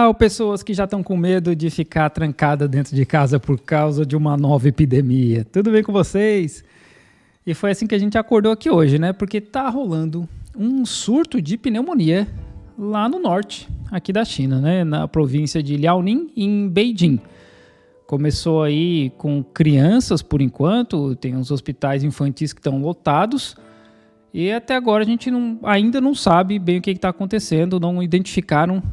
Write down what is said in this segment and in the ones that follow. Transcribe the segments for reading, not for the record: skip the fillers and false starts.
Tchau, pessoas que já estão com medo de ficar trancada dentro de casa por causa de uma nova epidemia. Tudo bem com vocês? E foi assim que a gente acordou aqui hoje, né? Porque tá rolando um surto de pneumonia lá no norte, aqui da China, né? Na província de Liaoning, em Beijing. Começou aí com crianças, por enquanto, tem uns hospitais infantis que estão lotados. E até agora a gente ainda não sabe bem o que está acontecendo, não identificaram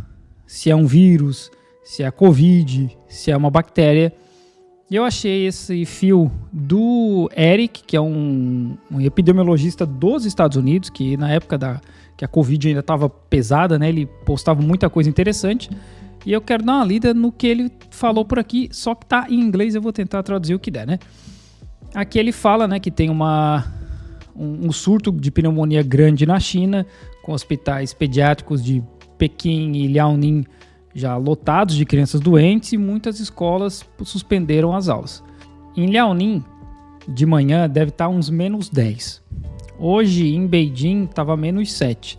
se é um vírus, se é a Covid, se é uma bactéria. E eu achei esse fio do Eric, que é um epidemiologista dos Estados Unidos, que na época que a Covid ainda estava pesada, né, ele postava muita coisa interessante. E eu quero dar uma lida no que ele falou por aqui, só que tá em inglês, eu vou tentar traduzir o que der, né? Aqui ele fala, né, que tem um surto de pneumonia grande na China, com hospitais pediátricos de Pequim e Liaoning já lotados de crianças doentes e muitas escolas suspenderam as aulas. Em Liaoning, de manhã, deve estar uns -10. Hoje, em Beijing, estava -7.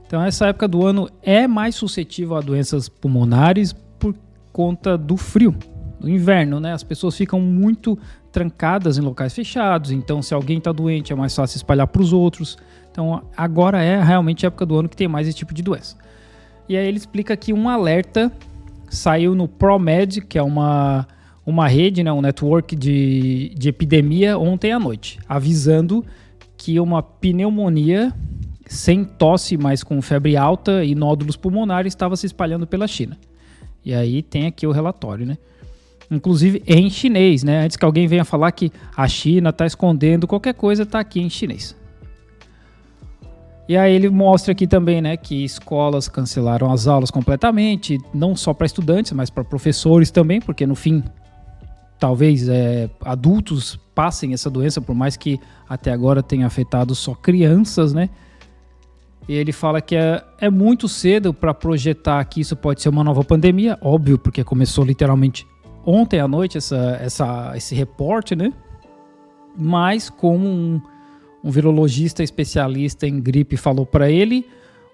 Então, essa época do ano é mais suscetível a doenças pulmonares por conta do frio, do inverno, né? As pessoas ficam muito trancadas em locais fechados, então se alguém está doente é mais fácil espalhar para os outros. Então, agora é realmente a época do ano que tem mais esse tipo de doença. E aí ele explica que um alerta saiu no ProMed, que é uma rede, né, um network de epidemia ontem à noite, avisando que uma pneumonia sem tosse, mas com febre alta e nódulos pulmonares estava se espalhando pela China. E aí tem aqui o relatório, né? Inclusive em chinês, né? Antes que alguém venha falar que a China está escondendo qualquer coisa, está aqui em chinês. E aí ele mostra aqui também, né, que escolas cancelaram as aulas completamente, não só para estudantes, mas para professores também, porque no fim, talvez adultos passem essa doença, por mais que até agora tenha afetado só crianças, né? E ele fala que é muito cedo para projetar que isso pode ser uma nova pandemia, óbvio, porque começou literalmente ontem à noite esse reporte, né? Mas como um virologista especialista em gripe falou para ele,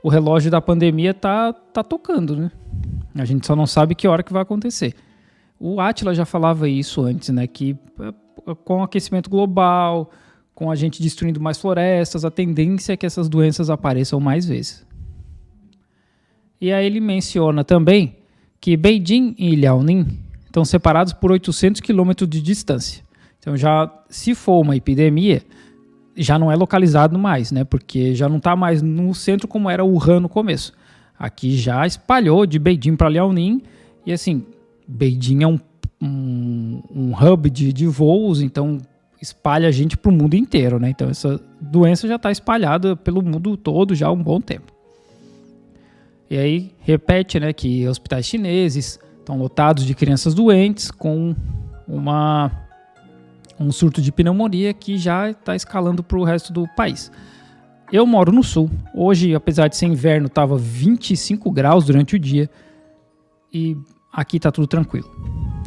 o relógio da pandemia tá tocando, né? A gente só não sabe que hora que vai acontecer. O Átila já falava isso antes, né? Que com o aquecimento global, com a gente destruindo mais florestas, a tendência é que essas doenças apareçam mais vezes. E aí ele menciona também que Beijing e Liaoning estão separados por 800 quilômetros de distância. Então, já se for uma epidemia, já não é localizado mais, né? Porque já não está mais no centro como era Wuhan no começo. Aqui já espalhou de Beijing para Liaoning. E assim, Beijing é um hub de voos, então espalha a gente para o mundo inteiro, né? Então essa doença já está espalhada pelo mundo todo já há um bom tempo. E aí repete, né, que hospitais chineses estão lotados de crianças doentes com um surto de pneumonia que já está escalando para o resto do país. Eu moro no sul. Hoje, apesar de ser inverno, estava 25 graus durante o dia e aqui está tudo tranquilo.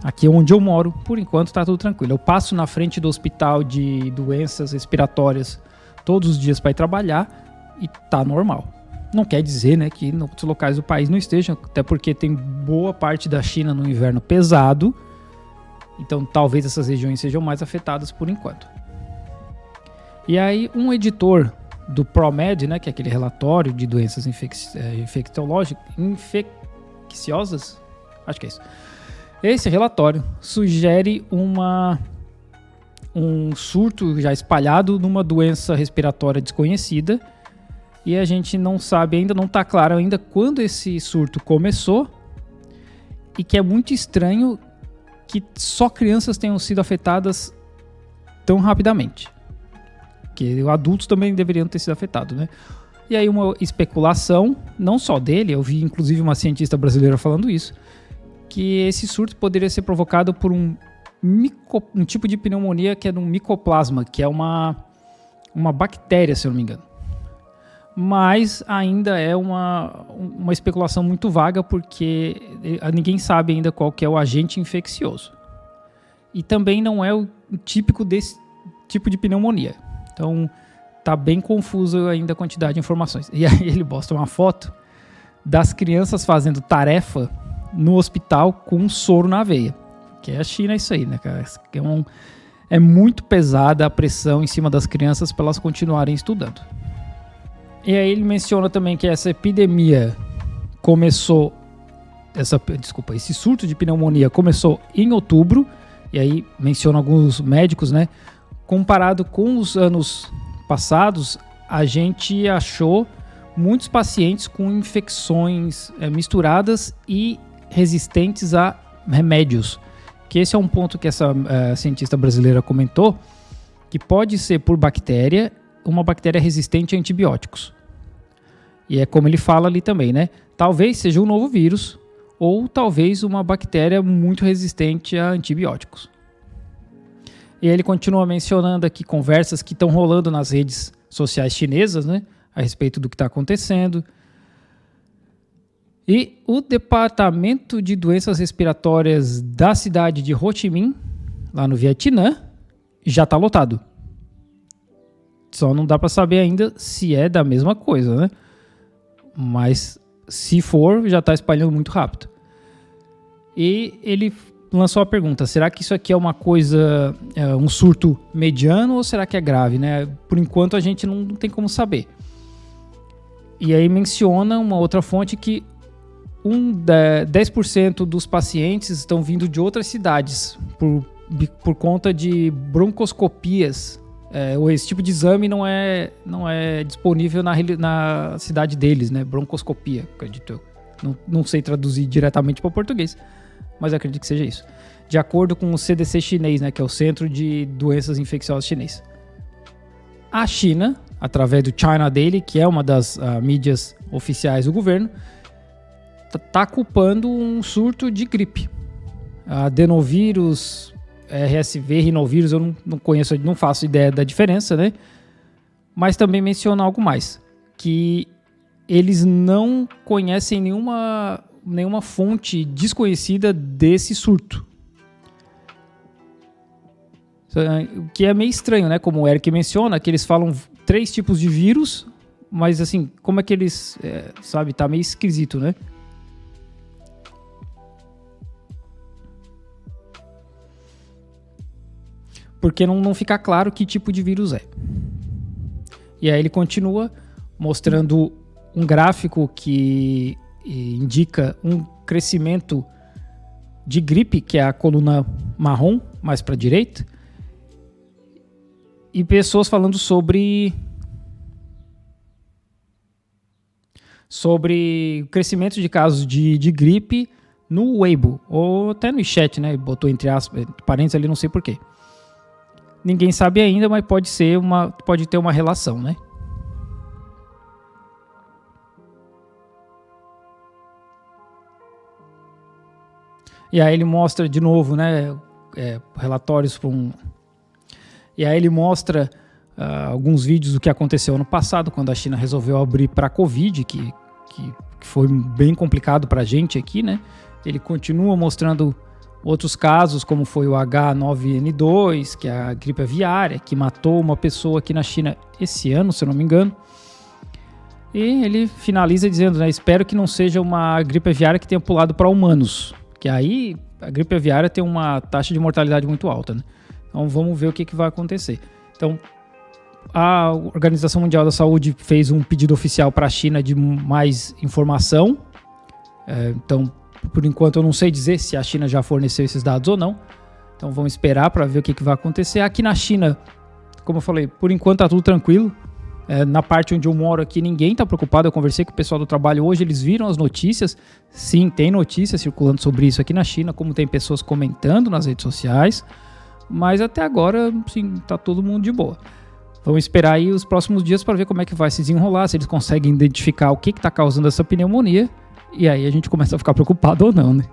Aqui onde eu moro, por enquanto, está tudo tranquilo. Eu passo na frente do hospital de doenças respiratórias todos os dias para ir trabalhar e tá normal. Não quer dizer, né, que em outros locais do país não estejam, até porque tem boa parte da China no inverno pesado, então talvez essas regiões sejam mais afetadas por enquanto. E aí um editor do ProMed, né, que é aquele relatório de doenças infecciosas, acho que é isso. Esse relatório sugere um surto já espalhado numa doença respiratória desconhecida e a gente não sabe ainda, não está claro ainda quando esse surto começou e que é muito estranho que só crianças tenham sido afetadas tão rapidamente. Que adultos também deveriam ter sido afetados, né? E aí uma especulação, não só dele, eu vi inclusive uma cientista brasileira falando isso, que esse surto poderia ser provocado por um tipo de pneumonia que é um micoplasma, que é uma bactéria, se eu não me engano. Mas ainda é uma especulação muito vaga, porque ninguém sabe ainda qual que é o agente infeccioso. E também não é o típico desse tipo de pneumonia. Então, tá bem confuso ainda a quantidade de informações. E aí ele mostra uma foto das crianças fazendo tarefa no hospital com um soro na veia. Que a China é isso aí, né, cara? É muito pesada a pressão em cima das crianças para elas continuarem estudando. E aí ele menciona também que essa epidemia começou... esse surto de pneumonia começou em outubro. E aí menciona alguns médicos, né? Comparado com os anos passados, a gente achou muitos pacientes com infecções misturadas e resistentes a remédios. Que esse é um ponto que essa cientista brasileira comentou, que pode ser por bactéria, uma bactéria resistente a antibióticos. E é como ele fala ali também, né? Talvez seja um novo vírus, ou talvez uma bactéria muito resistente a antibióticos. E ele continua mencionando aqui conversas que estão rolando nas redes sociais chinesas, né, a respeito do que está acontecendo. E o Departamento de Doenças Respiratórias da cidade de Ho Chi Minh, lá no Vietnã, já está lotado. Só não dá para saber ainda se é da mesma coisa, né? Mas se for, já está espalhando muito rápido. E ele lançou a pergunta, será que isso aqui é uma coisa, um surto mediano ou será que é grave, né? Por enquanto a gente não tem como saber. E aí menciona uma outra fonte que 10% dos pacientes estão vindo de outras cidades por conta de broncoscopias. Esse tipo de exame não é disponível na cidade deles, né? Broncoscopia, acredito eu. Não sei traduzir diretamente para o português, mas acredito que seja isso. De acordo com o CDC chinês, né, que é o Centro de Doenças Infecciosas chinês. A China, através do China Daily, que é uma das mídias oficiais do governo, está culpando um surto de gripe. Adenovírus, RSV, rinovírus, eu não conheço, não faço ideia da diferença, né? Mas também menciona algo mais, que eles não conhecem nenhuma fonte desconhecida desse surto. O que é meio estranho, né? Como o Eric menciona, que eles falam 3 tipos de vírus, mas assim, como é que eles, tá meio esquisito, né? Porque não fica claro que tipo de vírus é. E aí ele continua mostrando um gráfico que indica um crescimento de gripe, que é a coluna marrom, mais para a direita, e pessoas falando sobre o crescimento de casos de gripe no Weibo, ou até no WeChat, né? Botou entre aspas, parênteses ali, não sei porquê. Ninguém sabe ainda, mas pode ter uma relação, né? E aí ele mostra de novo, né, relatórios E aí ele mostra alguns vídeos do que aconteceu ano passado, quando a China resolveu abrir para a Covid, que foi bem complicado para a gente aqui, né? Ele continua mostrando outros casos, como foi o H9N2, que é a gripe aviária, que matou uma pessoa aqui na China esse ano, se eu não me engano. E ele finaliza dizendo, né, espero que não seja uma gripe aviária que tenha pulado para humanos, que aí a gripe aviária tem uma taxa de mortalidade muito alta, né? Então vamos ver o que vai acontecer. Então a Organização Mundial da Saúde fez um pedido oficial para a China de mais informação. Então, por enquanto eu não sei dizer se a China já forneceu esses dados ou não. Então vamos esperar para ver o que vai acontecer. Aqui na China, como eu falei, por enquanto tá tudo tranquilo. Na parte onde eu moro aqui, ninguém está preocupado. Eu conversei com o pessoal do trabalho hoje, eles viram as notícias. Sim, tem notícias circulando sobre isso aqui na China, como tem pessoas comentando nas redes sociais. Mas até agora, sim, tá todo mundo de boa. Vamos esperar aí os próximos dias para ver como é que vai se desenrolar, se eles conseguem identificar o que está causando essa pneumonia. E aí a gente começa a ficar preocupado ou não, né?